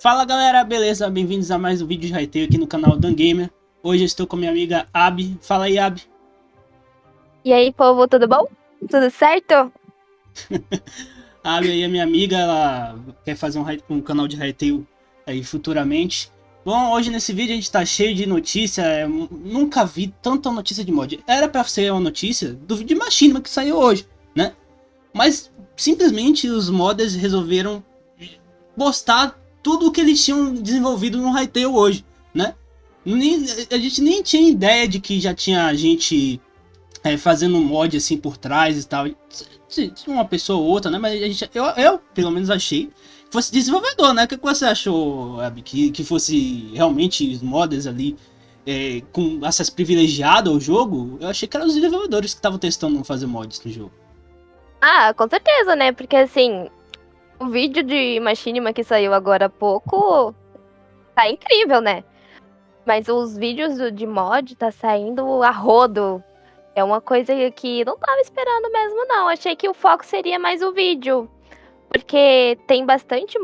Fala galera, beleza? Bem-vindos a mais um vídeo de Raiteio aqui no canal Dan Gamer. Hoje eu estou com minha amiga Abi. Fala aí, Abi. E aí, povo, tudo bom? Tudo certo? A Abi aí é minha amiga, ela quer fazer um canal de Raiteio aí futuramente. Bom, hoje nesse vídeo a gente tá cheio de notícia, nunca vi tanta notícia de mod. Era pra ser uma notícia do vídeo de Machinima que saiu hoje, né? Mas simplesmente os modders resolveram postar tudo o que eles tinham desenvolvido no Raiteio hoje, né? A gente nem tinha ideia de que já tinha gente fazendo mod assim por trás e tal. Uma pessoa ou outra, né? Mas eu pelo menos achei que fosse desenvolvedor, né? O que você achou, Abby? Que fosse realmente os modders ali com acesso privilegiado ao jogo? Eu achei que eram os desenvolvedores que estavam testando fazer mods no jogo. Ah, com certeza, né? Porque assim, o vídeo de Machinima que saiu agora há pouco tá incrível, né? Mas os vídeos de mod tá saindo a rodo. É uma coisa que não tava esperando mesmo, não. Achei que o foco seria mais o vídeo. Porque tem bastante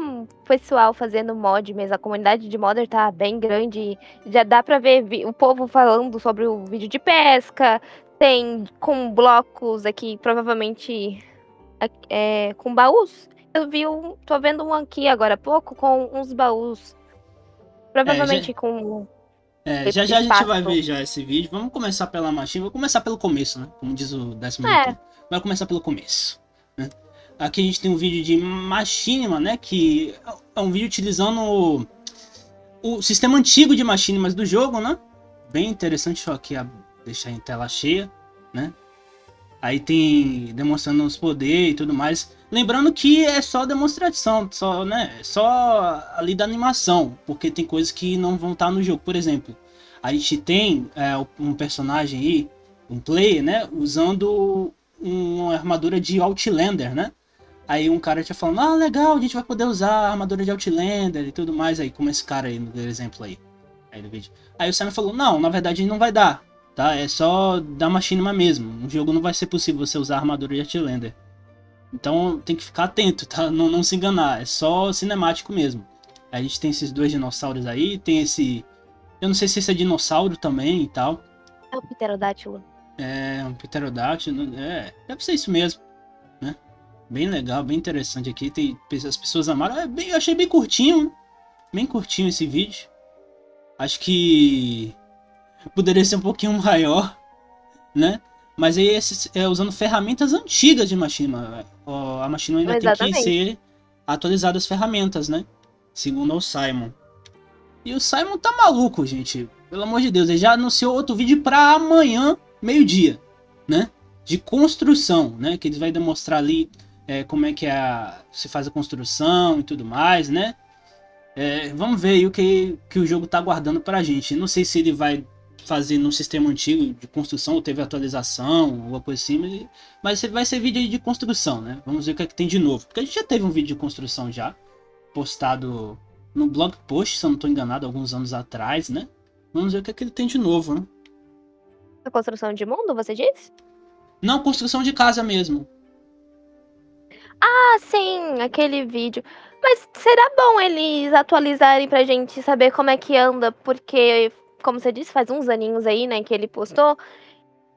pessoal fazendo mod mesmo. A comunidade de modder tá bem grande. Já dá pra ver o povo falando sobre o vídeo de pesca. Tem com blocos aqui, provavelmente com baús. Tô vendo um aqui agora há pouco com uns baús. É, já, Provavelmente com já a gente vai espaço. ver já esse vídeo. Vamos começar pela machinima. Vou começar pelo começo, né? Como diz o 10º É, YouTube. Vai começar pelo começo, né? Aqui a gente tem um vídeo de machinima, né? Que é um vídeo utilizando o sistema antigo de machinimas do jogo, né? Bem interessante, só aqui deixar em tela cheia, né? Aí tem demonstrando os poderes e tudo mais. Lembrando que é só demonstração, só, né? Só ali da animação, porque tem coisas que não vão estar no jogo. Por exemplo, a gente tem um personagem aí, um player, né? Usando uma armadura de Outlander, né? Aí um cara tinha falando, ah, legal, a gente vai poder usar a armadura de Outlander e tudo mais. Aí, como esse cara aí, no exemplo aí do vídeo. Aí o Simon falou, não, na verdade não vai dar, tá? É só da machinima mesmo. No jogo não vai ser possível você usar a armadura de Outlander. Então tem que ficar atento, tá? Não se enganar, é só cinemático mesmo. Aí a gente tem esses dois dinossauros aí, tem esse... Eu não sei se esse é dinossauro também e tal. é o pterodátilo. É um pterodáctilo, deve ser isso mesmo, né? Bem legal, bem interessante aqui. As pessoas amaram. Eu achei bem curtinho esse vídeo. Acho que poderia ser um pouquinho maior, né? Mas aí usando ferramentas antigas de Machinima. A Machinima ainda tem que Exatamente. ser atualizada as ferramentas, né? Segundo o Simon. E o Simon tá maluco, gente. Pelo amor de Deus, ele já anunciou outro vídeo para amanhã, meio-dia, né? De construção, né? Que ele vai demonstrar ali como é que se faz a construção e tudo mais, né? Vamos ver aí o que o jogo tá guardando pra gente. Não sei se ele vai fazer no sistema antigo de construção, ou teve atualização, alguma coisa assim, mas vai ser vídeo aí de construção, né? Vamos ver o que é que tem de novo. Porque a gente já teve um vídeo de construção já, postado no blog post, se eu não tô enganado, alguns anos atrás, né? Vamos ver o que é que ele tem de novo, né? A construção de mundo, você disse? Não, construção de casa mesmo. Ah, sim, aquele vídeo. Mas será bom eles atualizarem pra gente saber como é que anda? Porque, como você disse, faz uns aninhos aí, né, que ele postou.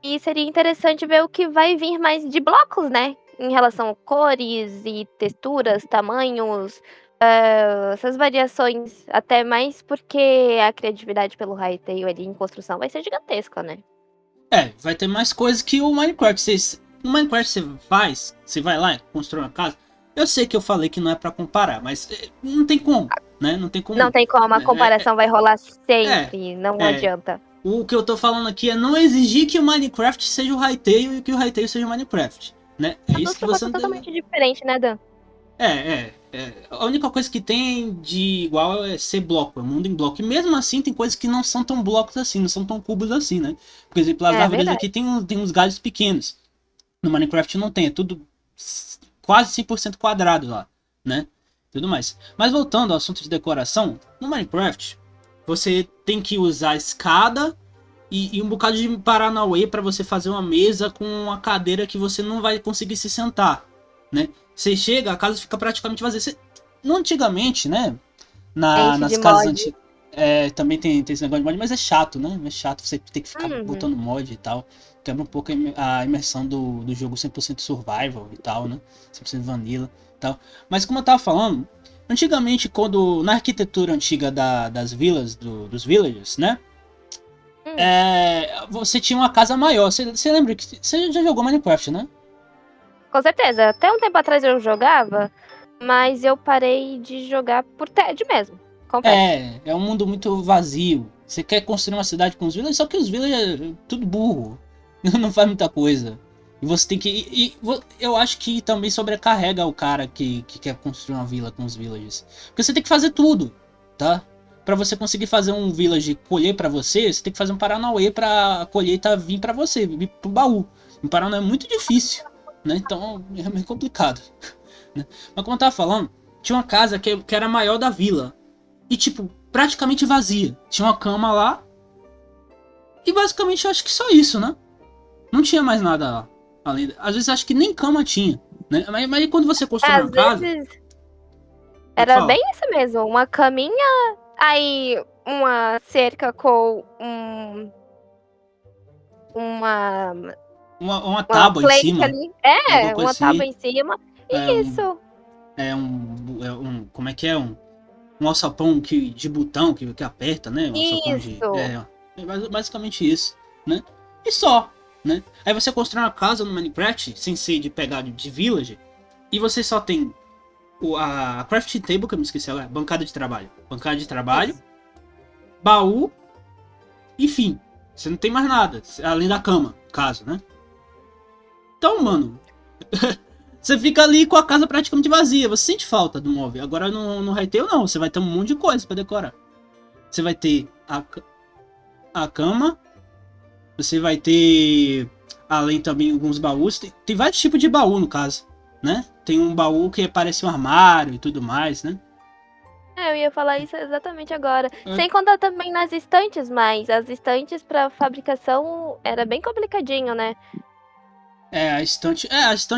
E seria interessante ver o que vai vir mais de blocos, né? Em relação a cores e texturas, tamanhos, essas variações. Até mais porque a criatividade pelo Hytale ali em construção vai ser gigantesca, né? Vai ter mais coisas que o Minecraft. No Minecraft você vai lá e constrói uma casa. Eu sei que eu falei que não é pra comparar, mas não tem como, né? Não tem Não como. tem como, a comparação vai rolar É, sempre, não é. adianta. O que eu tô falando aqui é não exigir que o Minecraft seja o Hytale e que o Hytale seja o Minecraft, né? É São isso duas que você propostas não deve... totalmente diferentes, né, Dan? A única coisa que tem de igual é ser bloco, é mundo em bloco. E mesmo assim tem coisas que não são tão blocos assim, não são tão cubos assim, né? Por exemplo, as É árvores verdade. aqui tem uns galhos pequenos. No Minecraft não tem, é tudo quase 100% quadrado lá, né? Tudo mais. Mas voltando ao assunto de decoração, no Minecraft você tem que usar escada e um bocado de paranauê para você fazer uma mesa com uma cadeira que você não vai conseguir se sentar, né? Você chega, a casa fica praticamente vazia. No antigamente, né? Enche Nas de casas mod. antigas. Também tem esse negócio de mod, mas é chato, né? É chato você ter que ficar botando mod e tal. Quebra um pouco a imersão do jogo 100% survival e tal, né? 100% vanilla e tal. Mas como eu tava falando, antigamente, na arquitetura antiga das vilas, dos villagers, né? Você tinha uma casa maior. Você lembra que você já jogou Minecraft, né? Com certeza. Até um tempo atrás eu jogava, mas eu parei de jogar por tédio mesmo. Confesso. É um mundo muito vazio. Você quer construir uma cidade com os villagers, só que os villagers é tudo burro. Não faz muita coisa. E você tem que. Eu acho que também sobrecarrega o cara que quer construir uma vila com os villagers. Porque você tem que fazer tudo, tá? Pra você conseguir fazer um village colher pra você, você tem que fazer um Paranauê pra colheita vir pra você, vir pro baú. Um Paranauê é muito difícil, né? Então é meio complicado. Né? Mas como eu tava falando, tinha uma casa que era a maior da vila. E, tipo, praticamente vazia. Tinha uma cama lá. E basicamente eu acho que só isso, né? Não tinha mais nada lá. Às vezes acho que nem cama tinha. Né? Mas quando você constrói Às uma casa. vezes Pode era falar. bem isso mesmo. Uma caminha, aí uma cerca com uma, Uma uma tábua em plate cima. ali. Alguma É, coisa uma tábua assim. em cima. É E um. isso. Como é que é? Um alçapão de botão que aperta, né? Um alçapão de. Isso. Basicamente isso, né? E só, né? Aí você constrói uma casa no Minecraft, sem ser de pegar de village, e você só tem a crafting table, que eu me esqueci agora, bancada de trabalho. Bancada de trabalho, Isso. baú, enfim. Você não tem mais nada, além da cama, no caso, né? Então, mano, você fica ali com a casa praticamente vazia. Você sente falta do móvel. Agora no Hytale não. Você vai ter um monte de coisa pra decorar. Você vai ter a cama. Você vai ter, além também, alguns baús. Tem vários tipos de baú, no caso, né? Tem um baú que parece um armário e tudo mais, né? Eu ia falar isso exatamente agora. É. Sem contar também nas estantes, mas as estantes para fabricação era bem complicadinho, né? A estante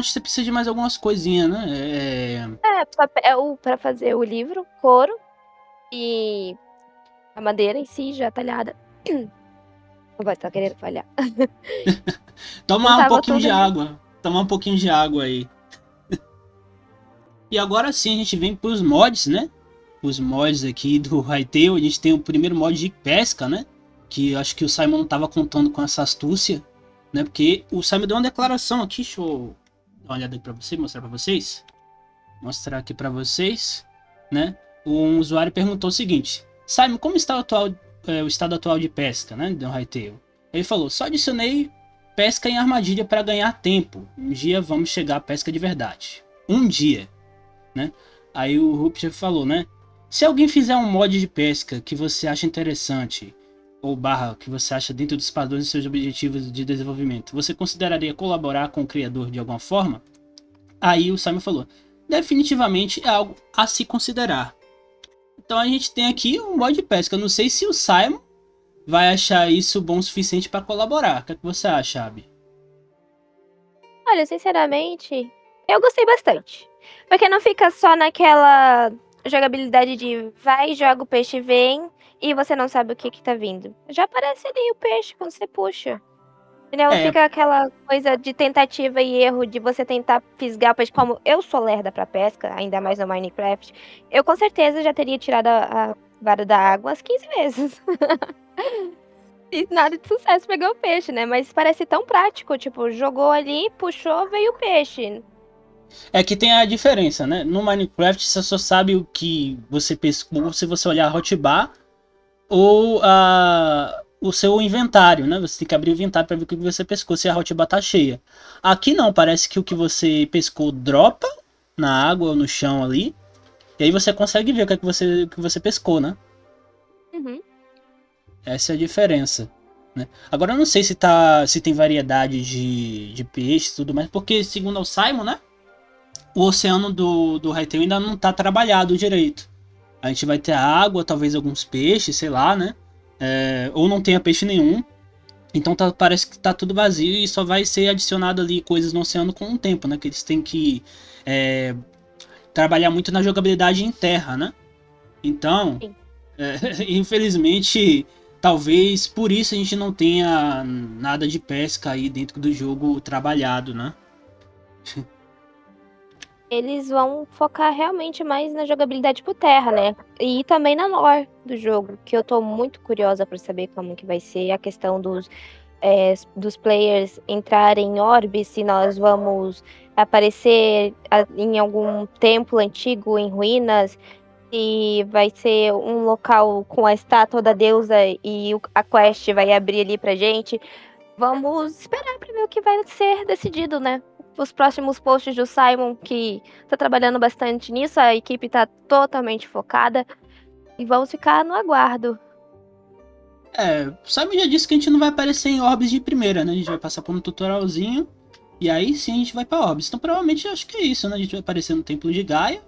você precisa de mais algumas coisinhas, né? Papel para fazer o livro, couro e a madeira em si já talhada. A voz tá querendo falhar. Tomar um Juntava pouquinho tudo de ali. água. Tomar um pouquinho de água aí. E agora sim a gente vem pros mods, né? Os mods aqui do Hytale. A gente tem o primeiro mod de pesca, né? Que eu acho que o Simon não tava contando com essa astúcia, né? Porque o Simon deu uma declaração aqui. Deixa eu dar uma olhada aqui pra você, mostrar pra vocês. Mostrar aqui pra vocês, né? Um usuário perguntou o seguinte: Simon, como está o estado atual de pesca, né? Do Hytale? Ele falou: só adicionei pesca em armadilha para ganhar tempo. Um dia vamos chegar à pesca de verdade. Um dia, né? Aí o Rupture falou, né? Se alguém fizer um mod de pesca que você acha interessante, ou barra que você acha dentro dos padrões dos seus objetivos de desenvolvimento, você consideraria colaborar com o criador de alguma forma? Aí o Simon falou, definitivamente é algo a se considerar. Então a gente tem aqui um mod de pesca. Eu não sei se o Simon vai achar isso bom o suficiente para colaborar. O que, é que você acha, Abby? Olha, sinceramente, eu gostei bastante. Porque não fica só naquela jogabilidade de vai, joga o peixe, vem, e você não sabe o que tá vindo. Já aparece ali o peixe quando você puxa. Entendeu? Não É, fica aquela coisa de tentativa e erro de você tentar fisgar o peixe. Como eu sou lerda pra pesca, ainda mais no Minecraft, eu com certeza já teria tirado a vara da água umas 15 vezes. E nada de sucesso pegar o peixe, né? Mas parece tão prático. Tipo, jogou ali, puxou, veio o peixe. É que tem a diferença, né? No Minecraft você só sabe o que você pescou se você olhar a hotbar ou o seu inventário, né? Você tem que abrir o inventário para ver o que você pescou, se a hotbar tá cheia. Aqui não, parece que o que você pescou dropa na água ou no chão ali, e aí você consegue ver o que você pescou, né? Uhum. Essa é a diferença. Né? Agora eu não sei se tem variedade de peixes e tudo mais, porque segundo o Simon, né? O oceano do Hytale ainda não tá trabalhado direito. A gente vai ter água, talvez alguns peixes, sei lá, né? Ou não tenha peixe nenhum. Então parece que tá tudo vazio e só vai ser adicionado ali coisas no oceano com o tempo, né? Que eles têm que trabalhar muito na jogabilidade em terra, né? Então, Sim. infelizmente, talvez por isso a gente não tenha nada de pesca aí dentro do jogo trabalhado, né? Eles vão focar realmente mais na jogabilidade por terra, né? E também na lore do jogo, que eu tô muito curiosa pra saber como que vai ser a questão dos players entrarem em orbes, se nós vamos aparecer em algum templo antigo em ruínas, se vai ser um local com a estátua da deusa e a quest vai abrir ali pra gente. Vamos esperar pra ver o que vai ser decidido, né? Os próximos posts do Simon, que tá trabalhando bastante nisso, a equipe tá totalmente focada e vamos ficar no aguardo. O Simon já disse que a gente não vai aparecer em orbes de primeira, né? A gente vai passar por um tutorialzinho e aí sim a gente vai pra orbes. Então provavelmente eu acho que é isso, né? A gente vai aparecer no Templo de Gaia,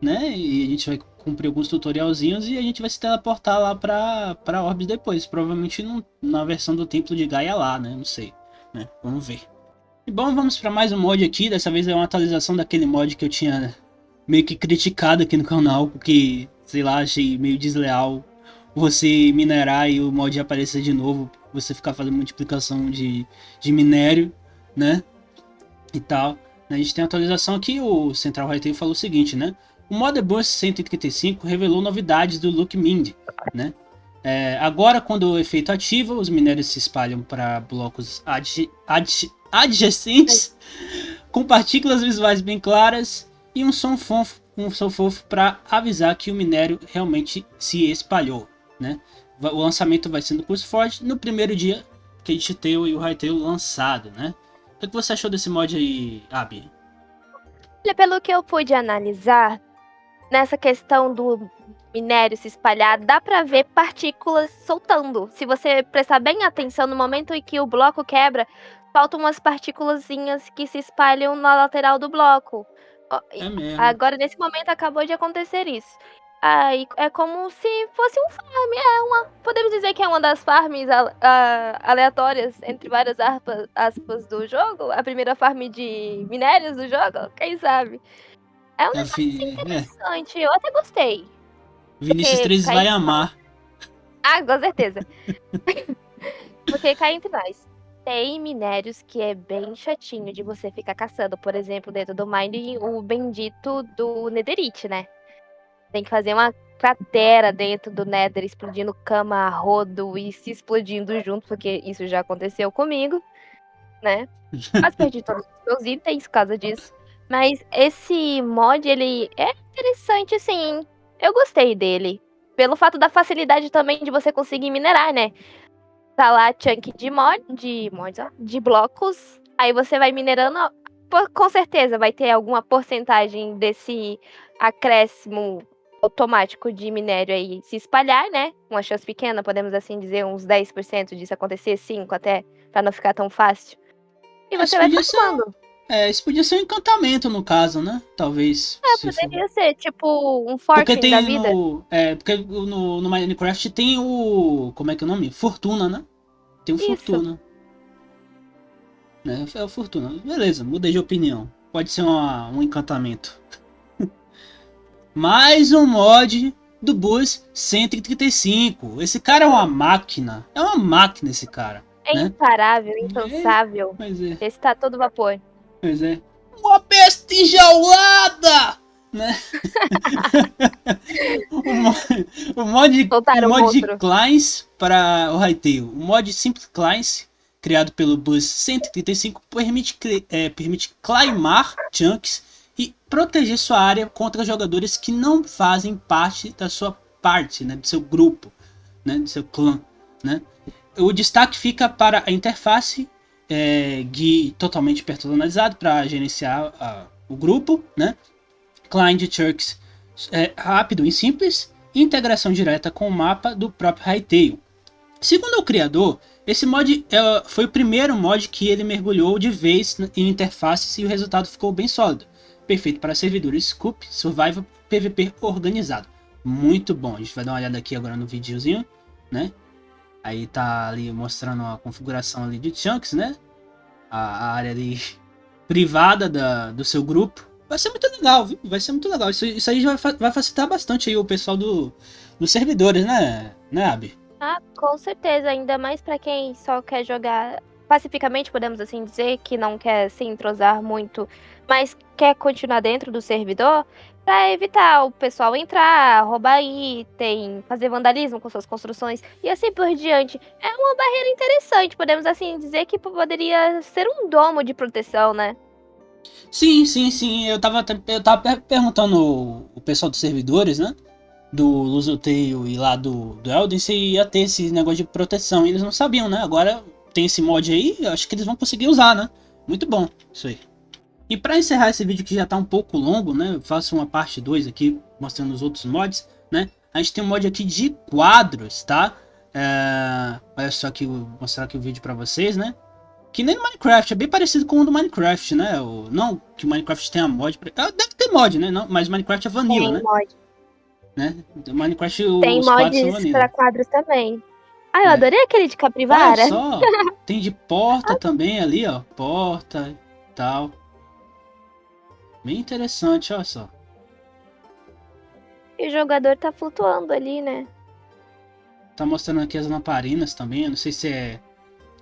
né? E a gente vai cumprir alguns tutorialzinhos e a gente vai se teleportar lá pra orbes depois. Provavelmente na versão do Templo de Gaia lá, né? Não sei, né? Vamos ver. E bom, vamos para mais um mod aqui. Dessa vez é uma atualização daquele mod que eu tinha meio que criticado aqui no canal, porque, sei lá, achei meio desleal você minerar e o mod aparecer de novo, você ficar fazendo multiplicação de minério, né? E tal. A gente tem a atualização aqui, o Central Retail falou o seguinte, né? O Modbus 135 revelou novidades do Look Mind, né? Agora, quando o efeito ativa, os minérios se espalham para blocos adjacentes, com partículas visuais bem claras e um som fofo para avisar que o minério realmente se espalhou, né? O lançamento vai ser no CurseForge no primeiro dia que a gente tem o Hytale lançado, né? O que você achou desse mod aí, Abi? Olha, pelo que eu pude analisar, nessa questão do minério se espalhar, dá pra ver partículas soltando. Se você prestar bem atenção no momento em que o bloco quebra, faltam umas partículazinhas que se espalham na lateral do bloco. É mesmo. Agora, nesse momento, acabou de acontecer isso. Aí é como se fosse um farm. Podemos dizer que é uma das farms aleatórias entre várias aspas do jogo. A primeira farm de minérios do jogo, quem sabe? É um É, negócio assim é, interessante. Eu até gostei. Vinícius Porque 3 cá vai entre nós. amar. Ah, com certeza. Porque cá entre nós. Tem minérios que é bem chatinho de você ficar caçando. Por exemplo, dentro do Mine, o bendito do Netherite, né? Tem que fazer uma cratera dentro do Nether, explodindo cama a rodo e se explodindo junto, porque isso já aconteceu comigo, né? Quase perdi todos os meus itens por causa disso. Mas esse mod, ele é interessante, assim. Eu gostei dele. Pelo fato da facilidade também de você conseguir minerar, né? Tá lá chunk de blocos. Aí você vai minerando. Com certeza vai ter alguma porcentagem desse acréscimo automático de minério aí se espalhar, né? Uma chance pequena, podemos assim dizer, uns 10% disso acontecer, 5 até, pra não ficar tão fácil. E Isso você vai podia ser, farmando. isso podia ser um encantamento no caso, né? Talvez, se for. Poderia ser tipo um Porque Fortune da tem vida. porque no Minecraft tem o, como é que é o nome? Fortuna, né? Tem o Isso. Fortuna, né? É o Fortuna. Beleza, mudei de opinião. Pode ser um encantamento. Mais um mod do Bus 135. Esse cara é uma máquina. É uma máquina esse cara, É né? imparável, É, incansável. pois é, Esse tá todo vapor. pois é. Uma besta enjaulada, né? O Soltaram o mod monstro. Clients para o Hytale. O mod Simple Clients, criado pelo Bus 135, permite climar chunks e proteger sua área contra jogadores que não fazem parte da sua parte, né, do seu grupo, né, do seu clã. Né? O destaque fica para a interface GUI totalmente personalizado para gerenciar o grupo, né? Client Chunks rápido e simples, e integração direta com o mapa do próprio Hytale. Segundo o criador, esse mod foi o primeiro mod que ele mergulhou de vez em interfaces e o resultado ficou bem sólido. Perfeito para servidores Scoop, Survival, PVP organizado. Muito bom. A gente vai dar uma olhada aqui agora no videozinho, né? Aí tá ali mostrando a configuração ali de chunks, né? A área ali privada do seu grupo. Vai ser muito legal, viu? Vai ser muito legal. Isso aí já vai facilitar bastante aí o pessoal dos servidores, né, Abi? Ah, com certeza, ainda mais pra quem só quer jogar pacificamente, podemos assim dizer, que não quer se entrosar muito, mas quer continuar dentro do servidor, pra evitar o pessoal entrar, roubar item, fazer vandalismo com suas construções e assim por diante. É uma barreira interessante, podemos assim dizer que poderia ser um domo de proteção, né? Sim, sim, sim. Eu tava perguntando o pessoal dos servidores, né? Do Lusoteio e lá do Elden se ia ter esse negócio de proteção. E eles não sabiam, né? Agora tem esse mod aí, eu acho que eles vão conseguir usar, né? Muito bom, isso aí. E pra encerrar esse vídeo que já tá um pouco longo, né? Eu faço uma parte 2 aqui, mostrando os outros mods, né? A gente tem um mod aqui de quadros, tá? Olha só aqui, vou mostrar aqui o vídeo pra vocês, né? Que nem no Minecraft, é bem parecido com o do Minecraft, né? Não que o Minecraft tenha mod. Deve ter mod, né? Não, mas o Minecraft é vanilla, Tem né? mod. O Minecraft, Tem os quadros são mods pra vanilla. quadros também. Ah, eu É. adorei aquele de Olha capivara. só, tem de porta também ali, ó. Porta e tal. Bem interessante, olha só. E o jogador tá flutuando ali, né? Tá mostrando aqui as lamparinas também. Eu não sei se é.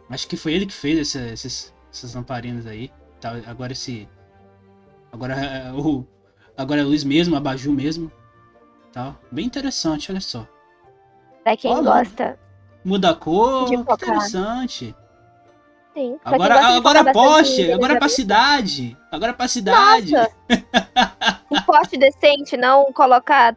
Acho que foi ele que fez essas lamparinas aí. Tá, agora esse. Agora agora é luz mesmo, abajur mesmo. Tá. Bem interessante, olha só. Pra Ó, quem gosta muda a de cor, que focar. interessante. Sim, pra quem Agora, gosta de agora focar bastante em poste, agora pra embelezamento. cidade. Agora pra cidade. Nossa! Um poste decente, não colocar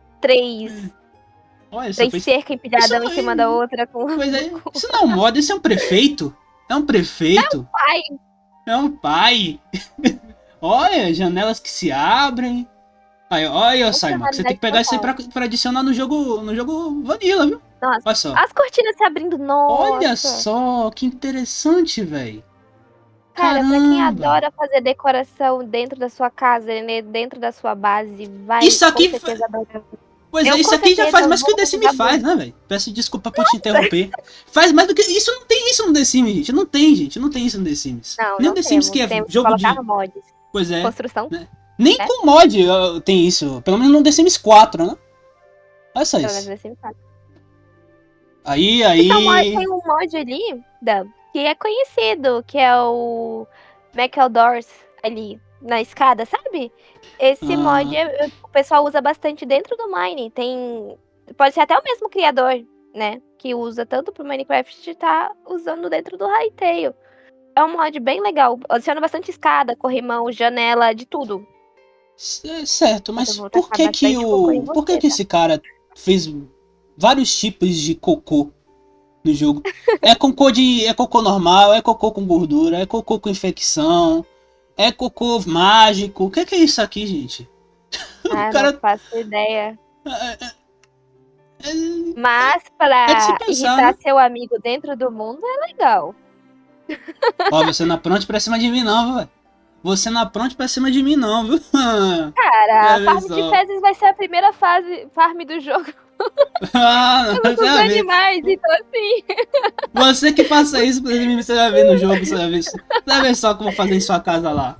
Olha só, três cercas isso empilhadas uma não em cima da é. outra com. Pois é, isso não é um mod, isso é um prefeito. É um prefeito. Ai, É um pai. Olha, janelas que se abrem. Aí, olha, Simon, você tem que funcionalidade pegar isso aí total. pra adicionar no jogo Vanilla, viu? Nossa, Olha só. as cortinas se abrindo, Olha nossa! só, que interessante, velho. Cara, pra quem Caramba. adora fazer decoração dentro da sua casa, né, dentro da sua base, vai Isso com aqui. certeza adorar. Pois é, Eu isso com aqui já faz certeza mais que o vou The Sims usar faz, muito. né, velho? Peço desculpa por te interromper. Faz mais do que. Isso não tem isso no The Sims, gente. Não tem, gente. Não tem isso no The Sims. Não, Nem o não The Sims que temos. é Temos que jogo colocar de. mods. Pois é. Construção, Né? Nem né? com mod tem isso. Pelo menos no The Sims 4, né? Olha só Pelo menos isso. assim faz. Aí, E são tem aí. um mod ali, que é conhecido, que é o Doors ali na escada, sabe? Esse mod Ah, o pessoal usa bastante dentro do Mine. Pode ser até o mesmo criador, né? Que usa tanto pro Minecraft tá usando dentro do Hytale. É um mod bem legal. Adiciona bastante escada, corrimão, janela, de tudo. certo, Mas eu mas vou por tacar que que bastante cocô em o. Por que você, que tá? esse cara fez vários tipos de cocô no jogo? É cocô normal, é cocô com gordura, é cocô com infecção, é cocô mágico. O que é isso aqui, gente? O Ah, não cara. faço ideia. É, Mas é de se pra pensar, irritar né? seu amigo dentro do mundo é legal. Ó, você não apronte pra cima de mim, não, velho. Você não apronte pra cima de mim, não, viu? Cara, a Olha farm de só. fezes vai ser a primeira farm do jogo Ah, pelos você vai ver. animais, então assim. Você que faça isso, você vai ver no jogo, você vai ver só como fazer em sua casa lá.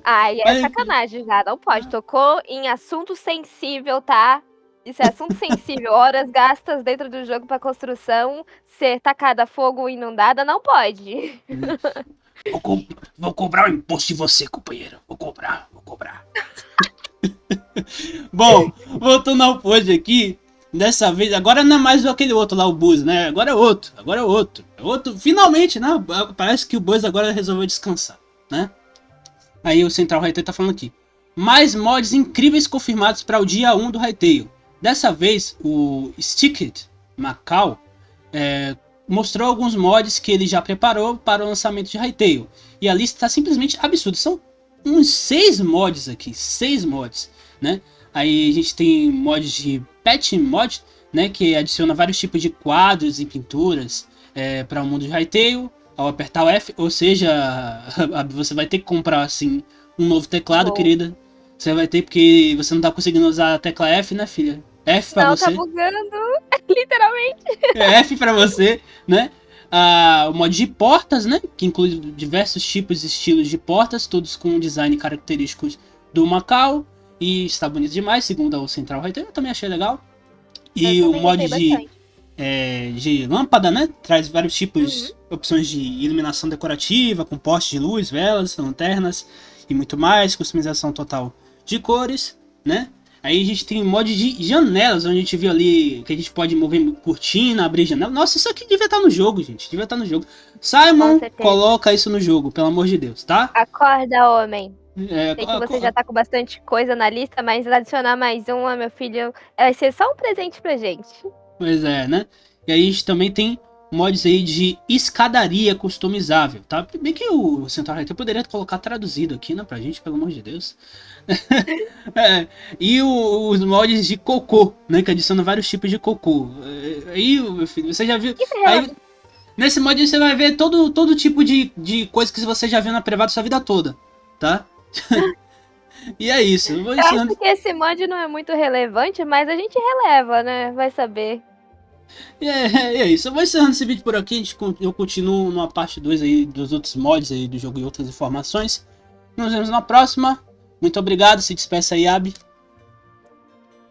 Ai, é Mas, sacanagem já, não pode. Tocou em assunto sensível, tá? Isso é assunto sensível. Horas gastas dentro do jogo pra construção, ser tacada a fogo ou inundada, não pode. vou, co- vou cobrar o imposto de você, companheiro. Vou cobrar, vou cobrar. Bom, voltando ao pod aqui. Dessa vez, agora não é mais aquele outro lá, o Buzz, né? Agora é outro, agora é outro. É outro, finalmente, né? Parece que o Buzz agora resolveu descansar, né? Aí o Central Hytale tá falando aqui. Mais mods incríveis confirmados para o dia 1 do Hytale. Dessa vez, o Stickit Macau mostrou alguns mods que ele já preparou para o lançamento de Hytale. E a lista está simplesmente absurda. São uns 6 mods aqui, 6 mods, né? Aí a gente tem mods de Pet Mod, né? Que adiciona vários tipos de quadros e pinturas para o mundo de Hytale. Ao apertar o F, ou seja, você vai ter que comprar assim um novo teclado, Bom. querida. Você vai ter porque você não tá conseguindo usar a tecla F, né, filha? F pra Não, tá você. bugando, literalmente. F pra você, né? O mod de portas, né? Que inclui diversos tipos e estilos de portas, todos com um design característicos do Macau. E está bonito demais, segundo o Central Writer, eu também achei legal. E Eu o também mod gostei bastante. de lâmpada, né? Traz vários tipos, opções de iluminação decorativa, com postes de luz, velas, lanternas e muito mais. Customização total de cores, né? Aí a gente tem o mod de janelas, onde a gente viu ali que a gente pode mover cortina, abrir janela. Nossa, isso aqui devia estar no jogo, gente. Devia estar no jogo. Simon, Com certeza. coloca isso no jogo, pelo amor de Deus, tá? Acorda, homem. É, Sei que você já tá com bastante coisa na lista, mas adicionar mais uma, meu filho, vai ser só um presente pra gente. Pois é, né? E aí a gente também tem mods aí de escadaria customizável, tá? Bem que o Central Writer poderia colocar traduzido aqui, né, pra gente, pelo amor de Deus. É, e os mods de cocô, né, que adicionam vários tipos de cocô. Aí, meu filho, você já viu... Aí, nesse mod você vai ver todo tipo de coisa que você já viu na privada sua vida toda, tá? E é isso, eu vou Eu acho ensinando... que esse mod não é muito relevante, mas a gente releva, né? Vai saber. É isso, eu vou encerrando esse vídeo por aqui, eu continuo numa parte 2 aí dos outros mods aí do jogo e outras informações. Nos vemos na próxima, muito obrigado, se despeça aí, Abi.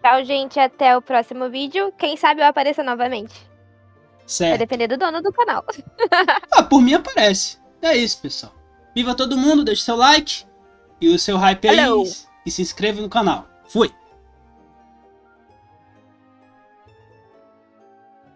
Tchau, gente. Até o próximo vídeo. Quem sabe eu apareça novamente. Vai Certo. depender do dono do canal. Ah, por mim aparece. É isso, pessoal. Viva todo mundo, deixe seu like e o seu hype aí Hello. e se inscreva no canal. Fui!